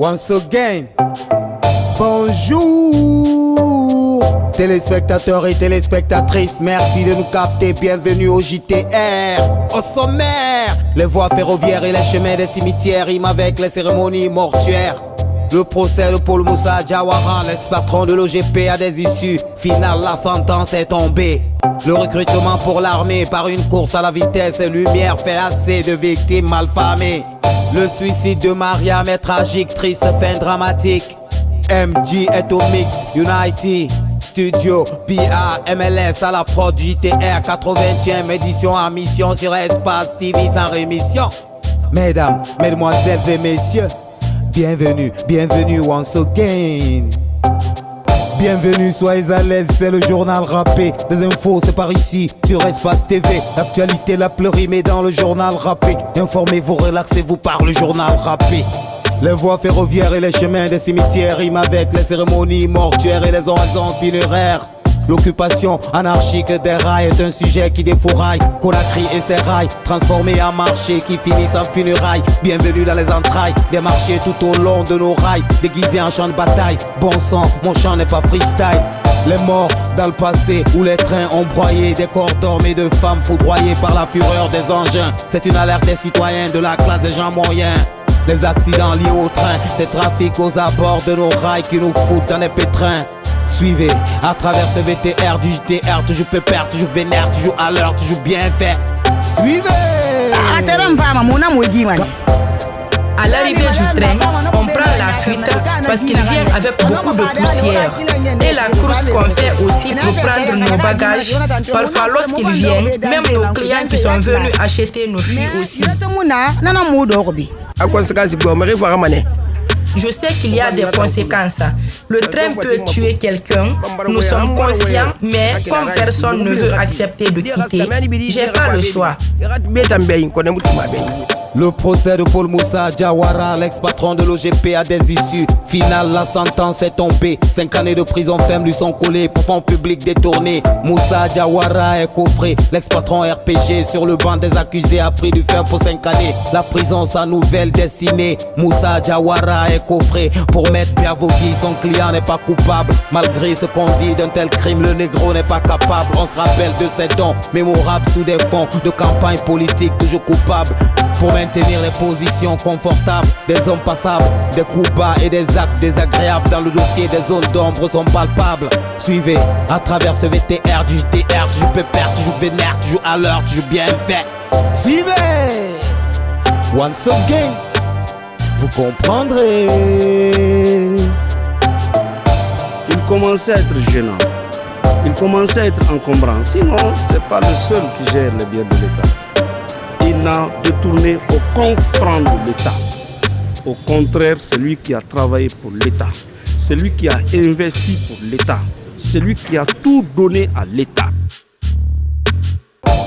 Once again, bonjour téléspectateurs et téléspectatrices, merci de nous capter, bienvenue au JTR. Au sommaire, les voies ferroviaires et les chemins des cimetières riment avec les cérémonies mortuaires. Le procès de Paul Moussa Diawara, l'ex-patron de l'OGP, a des issues finales, la sentence est tombée. Le recrutement pour l'armée par une course à la vitesse et lumière fait assez de victimes malfamées. Le suicide de Mariam est tragique, triste fin dramatique. MG est au mix, United Studio, BA, MLS à la prod, JTR 80e édition en mission sur Espace TV sans rémission. Mesdames, mesdemoiselles et messieurs, bienvenue, bienvenue once again. Bienvenue, soyez à l'aise, c'est le journal rappé. Des infos, c'est par ici, sur Espace TV. L'actualité la plus rimée dans le journal rappé. Informez-vous, relaxez-vous par le journal rappé. Les voies ferroviaires et les chemins des cimetières riment avec les cérémonies mortuaires et les oraisons funéraires. L'occupation anarchique des rails est un sujet qui défouraille Conakry et ses rails, transformés en marchés qui finissent en funérailles. Bienvenue dans les entrailles des marchés tout au long de nos rails, déguisés en champ de bataille. Bon sang, mon chant n'est pas freestyle. Les morts dans le passé où les trains ont broyé des corps d'hommes et de femmes foudroyés par la fureur des engins. C'est une alerte des citoyens de la classe des gens moyens. Les accidents liés au train, c'est trafic aux abords de nos rails qui nous foutent dans les pétrins. Suivez à travers ce VTR du JTR, toujours pépère, toujours vénère, toujours à l'heure, toujours bien fait. Suivez. À l'arrivée du train, on prend la fuite parce qu'il vient avec beaucoup de poussière. Et la course qu'on fait aussi pour prendre nos bagages. Parfois lorsqu'il vient, même nos clients qui sont venus acheter nos fuient aussi. Je sais qu'il y a des conséquences. Le train peut tuer quelqu'un, nous sommes conscients, mais comme personne ne veut accepter de quitter, j'ai pas le choix. Le procès de Paul Moussa Diawara, l'ex-patron de l'OGP, a des issues finales, la sentence est tombée. 5 années de prison ferme lui sont collées pour fonds publics détournés. Moussa Diawara est coffré, l'ex-patron RPG sur le banc des accusés a pris du ferme pour 5 années. La prison sa nouvelle destinée. Moussa Diawara est coffré pour mettre Biavogui, son client n'est pas coupable. Malgré ce qu'on dit d'un tel crime, le négro n'est pas capable. On se rappelle de ces dons mémorables sous des fonds de campagne politique, toujours coupables. Pour maintenir les positions confortables des hommes passables, des coups bas et des actes désagréables dans le dossier, des zones d'ombre sont palpables. Suivez à travers ce VTR du JTR, toujours pépère, toujours vénère, toujours à l'heure, toujours bien fait. Suivez once again, vous comprendrez. Il commençait à être gênant, il commençait à être encombrant. Sinon, c'est pas le seul qui gère les biens de l'État. Il n'a détourné aucun franc de l'État. Au contraire, c'est lui qui a travaillé pour l'État. C'est lui qui a investi pour l'État. C'est lui qui a tout donné à l'État.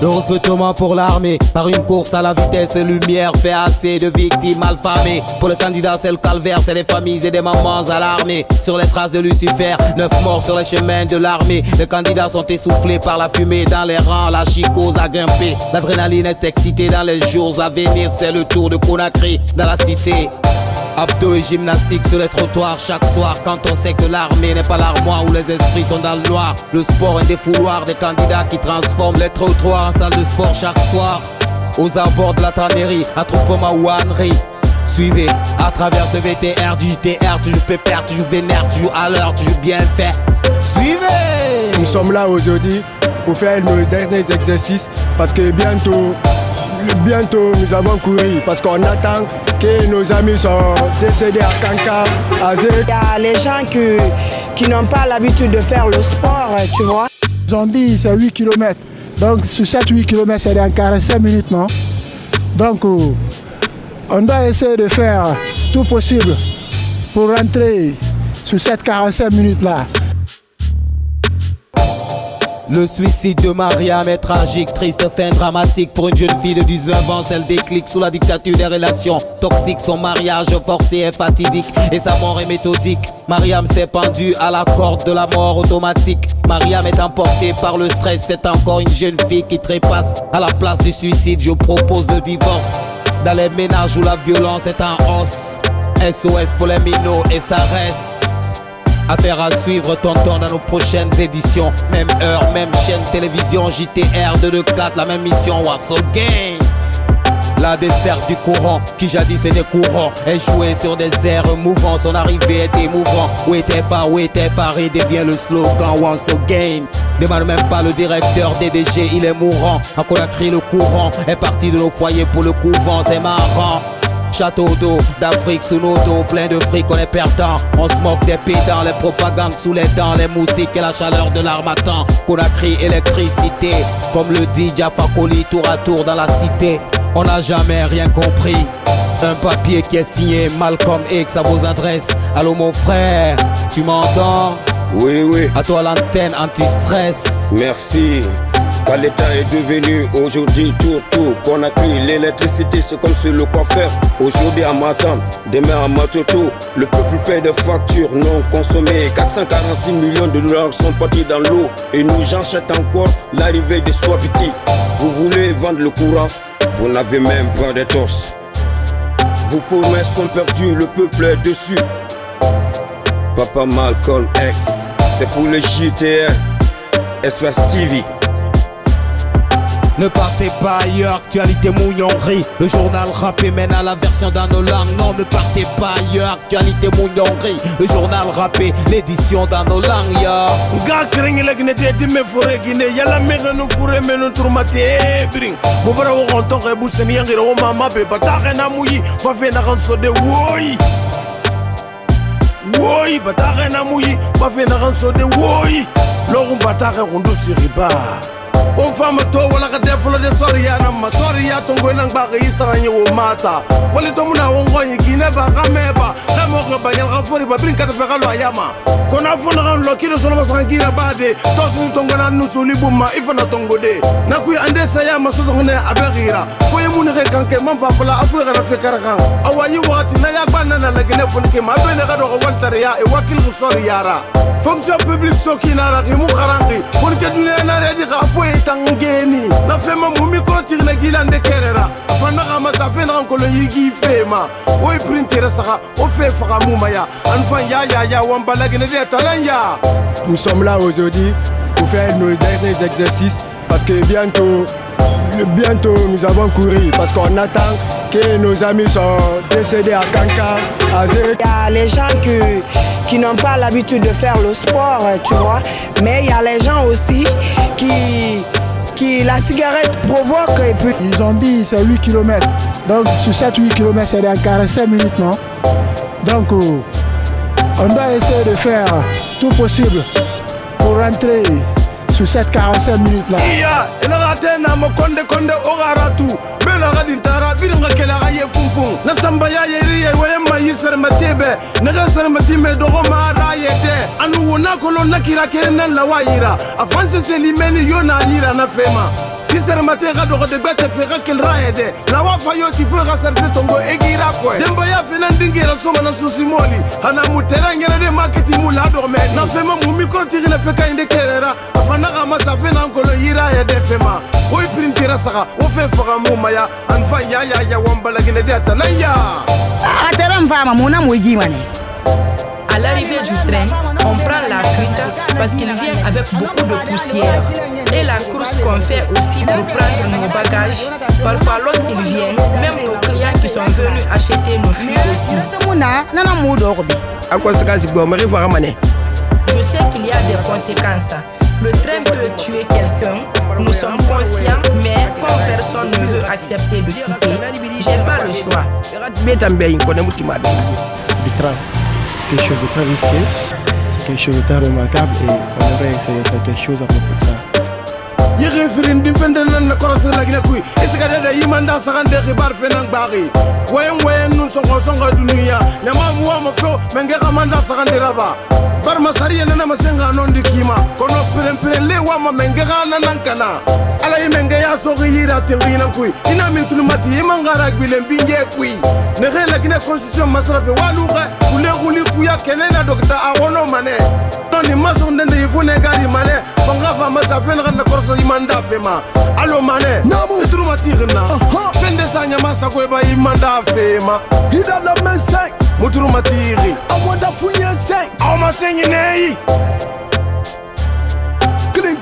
Le recrutement pour l'armée par une course à la vitesse et lumière fait assez de victimes malfamées. Pour le candidat c'est le calvaire, c'est des familles et des mamans alarmées. Sur les traces de Lucifer, 9 morts sur les chemins de l'armée. Les candidats sont essoufflés par la fumée dans les rangs, la chicose a grimpé. L'adrénaline est excitée dans les jours à venir, c'est le tour de Conakry dans la cité. Abdos et gymnastique sur les trottoirs chaque soir. Quand on sait que l'armée n'est pas l'armoire où les esprits sont dans le noir. Le sport est des fouloirs des candidats qui transforment les trottoirs en salle de sport chaque soir. Aux abords de la tannerie, attroupement ou ânerie. Suivez à travers ce VTR du JTR, toujours pépère, toujours vénère, toujours à l'heure, toujours bien fait. Suivez. Nous sommes là aujourd'hui pour faire nos derniers exercices parce que bientôt nous avons couru parce qu'on attend que nos amis sont décédés à Kanka, à Zé. Il y a les gens qui n'ont pas l'habitude de faire le sport, tu vois. Ils ont dit c'est 8 km. Donc sur 7-8 km, c'est dans 45 minutes, non? Donc on doit essayer de faire tout possible pour rentrer sur cette 45 minutes-là. Le suicide de Mariam est tragique, triste fin dramatique pour une jeune fille de 19 ans. Elle déclic sous la dictature des relations toxiques. Son mariage forcé est fatidique et sa mort est méthodique. Mariam s'est pendue à la corde de la mort automatique. Mariam est emportée par le stress. C'est encore une jeune fille qui trépasse. À la place du suicide, je propose le divorce. Dans les ménages où la violence est en hausse, SOS pour les minots et ça reste. Affaire à suivre, tonton, dans nos prochaines éditions. Même heure, même chaîne télévision, JTR 224, la même mission, Warsaw Gang. La desserte du courant, qui jadis était courant, est joué sur des airs mouvants. Son arrivée est émouvant. Où était Farid devient le slogan Once Again. Demande même pas le directeur DDG, il est mourant. À Conakry le courant est parti de nos foyers pour le couvent, c'est marrant. Château d'eau, d'Afrique sous nos dos, plein de fric, on est perdant. On se moque des pédants, les propagandes sous les dents, les moustiques et la chaleur de l'armatan. Conakry, électricité, comme le dit Jaffa Koli, tour à tour dans la cité. On n'a jamais rien compris. Un papier qui est signé Malcolm X à vos adresses. Allô mon frère, tu m'entends? Oui, oui. À toi l'antenne anti-stress. Merci. Car l'État est devenu aujourd'hui tout. Conakry, l'électricité c'est comme sur le coiffeur. Aujourd'hui à Matam, demain à Matoto. Le peuple paie des factures non consommées. 446 millions de dollars sont partis dans l'eau. Et nous j'enchaînent encore l'arrivée des Swabiti. Vous voulez vendre le courant? Vous n'avez même pas de torse. Vos promesses sont perdues, le peuple est dessus. Papa Malcolm X, c'est pour le JTR, Espace TV. Ne partez pas ailleurs, actualité mouillonnerie. Le journal rappé mène à la version dans nos langues. Non, ne partez pas ailleurs, actualité mouillonnerie. Le journal rappé, l'édition dans nos langues, ya. Nga krengi la gine te me fure gine yala mega no fure me no turmate bring. Mo bara wo konton ke buseni yangira o mama be batake na muyi fa fe na kan so de woyi. Woyi batake na muyi fa fe na kan so de woyi. Logun batake kundu siriba. On fama to wala ka defolo de soria na ma soria tongo nang ba isa ngani wo mata wala to muna wongonyi gine ba ka meba ka mo ka banyal ka fori ba brin ka ta ka lo ayama kona fona kan lo kilo solo ba sangira ba de to sun tongo na nusuli bumma ifana tongo de na ku ande sayama so tongo ne abegira fo yemu ne kan ke man fa fala afu ka na fe karakan awayi wati na ya banna na la gine fon ke ma be ne ka do ko waltar ya e wakil ko soria ra fonction publique sokina ra ki mu kharangi fon ke dunya na redi ka fo tangeni na fema mumi ko tirna gilande kerera afanda kama safena nkolo yigi fema o printera saka o fe faka mumaya anfan ya wambala gene de talanya. Nous sommes là aujourd'hui pour faire nos derniers exercices parce que bientôt nous avons couru parce qu'on attend que nos amis sont décédés à Kanka, à Zé. Il y a les gens qui n'ont pas l'habitude de faire le sport, tu vois, mais il y a les gens aussi qui la cigarette provoque et puis... Ils ont dit c'est 8 km. Donc sur 7-8 km c'est dans 45 minutes, non? Donc on doit essayer de faire tout possible pour rentrer sur cette 45 minutes là. Iya, ina ratena mo konde ogaratu. Bela gadintara biringa kela gaye funfun. Na samba ya yeri wayema yiser matebe. Naga ser matime dogo mara yede. Anu wona kolo nakira kerena lawayira. Afanse selimeni yona yira na fema. Kisere matega dogo de bete fera kel raede. La wafa yo ti fera serse tongo egira ko. Demba ya fena ndingira soma na susimoli. Hana muterangere de marketing mula dorme. Na fema mumi ko tiri na feka inde kerera. Afana kama safena nkolo yira ya defema. Oi printera saka o fe faka mumaya anfa ya wambala gine de atalaya. Atera mfama muna mwigi mane. À l'arrivée du train, on prend la fuite parce qu'il vient avec beaucoup de poussière. Et la course qu'on fait aussi pour prendre nos bagages. Parfois lorsqu'il vient, même nos clients qui sont venus acheter nos fuites aussi. Je sais qu'il y a des conséquences. Le train peut tuer quelqu'un, nous sommes conscients, mais comme personne ne veut accepter de quitter, j'ai pas le choix. Du train, c'est quelque chose de très risqué, c'est quelque chose de très remarquable et on devrait essayer de faire quelque chose à propos de ça. Yere firin din fendana na korose lagina kui esika dada yimanda sakande khibar fenang bagi wayen nun songo dunia nyama muwa mafo menge kamanda sakande raba bar masari na masenga non dikima kono prempre wa ma menge kana nankana ala yimenge ya so yira tingina kui ina min tulmati yimangara gbilen binge kui ne khela gine constitution masrafe waluga kule huli kuya kenena dokta awono mane ni maso ndende yifune gari mane fanga fa masa fena na korso imanda fema alo mane Namu truma tirna fende sanya masa kweba imanda fema Hida la mense mutruma tiri Awanda funye se aw masenyi nei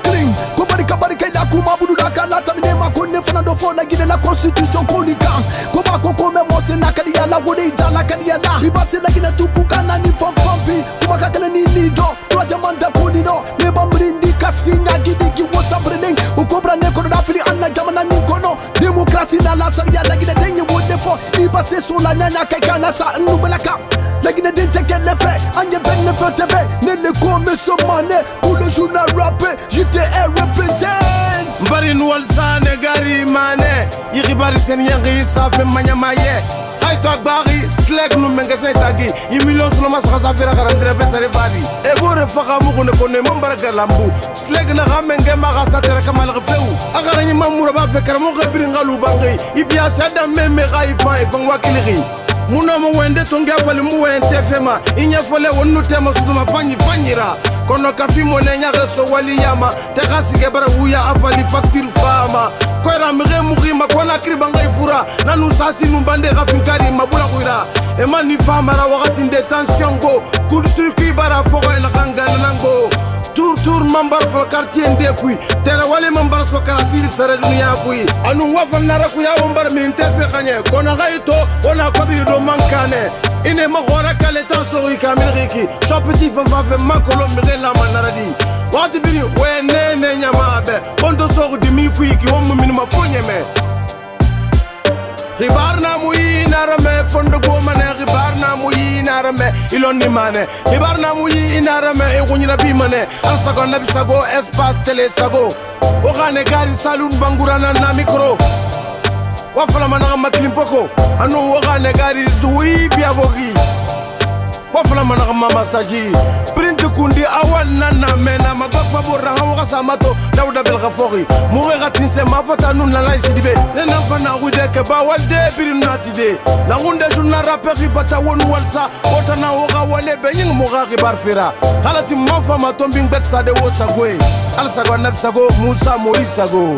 Cling Kobarika barika ila kuma budu la kala tamine makone fana do fo la guide la constitution konika Koba koko me mote na kaliya la wole idala kaliya la Ibase la guide tukukana ni fambi Kuma kakale ni nido Tua jamanda kunido Neba mrindi kasinya gidigi wosa brilling Ukobra neko da fili anna jamana ni kono Demokrasi na la saria la guide denye wole fo Ibase so la nyanya kaikana sa nubelaka La Guinée d'intégré les faits, Agne Ben ne fait TV, ne le comme ce mané, pour le journal rappé, JTR represent. Mbari nuwal sane gari mane, yiri bari sen yangi safe manyamaye. Hay to bari, sleg nu menga say tagi, i million solo mas khasa fira garandre be sare bari. E bore faka mu ko ne ko ne mbara galambu, sleg na gamenge ma khasa tere kamal gfeu. Agara ni mamura ba fe karamo gabiri ngalu bangi, i biya sada meme gai fa e fangwa kiliri. Muna mo wende tonga fali mu wende fema inya fole wonu tema suduma fanyira kono kafi mo nenya reso wali yama te khasige bara wuya afali facture fama kwera mire mugima kona kribanga ifura nanu sasi numbande gafinkari mabula kuira e mani fama ra wakati de tension go kurstruki bara foga na kangana nango tour mambar fal quartier ndekui tere wale mambar so kala siri sare dunia kui anu wafal nara ku ya mambar min tefe kanye kona gaito ona kabir do mankane ine ma khora kale taso ri kamil riki so petit fam va fe makolo mi la manaradi wati bini we nene nyamabe bondo so di mi kui ki wom min ma fonyeme Ribarna muyi narame fondo gomane ribarna muyi narame iloni mane ribarna muyi narame e kunyina bimane alsago nabi sago espace télé sago o gane gari salun bangurana na micro wa fala mana maklimpoko anu o gane gari zui biavogi wa fala mana mama staji print kundi awal nana mena magakwa borra hawa samato dawda bel ghafori moure gatin se mafata nun la isidibe nena fana rude ke ba walde birinatide la ngunde journal rapper bata won walsa otana o gawale benying mogari barfira halati mafa matombing bet sade wo sagwe al sago nab sago musa moisago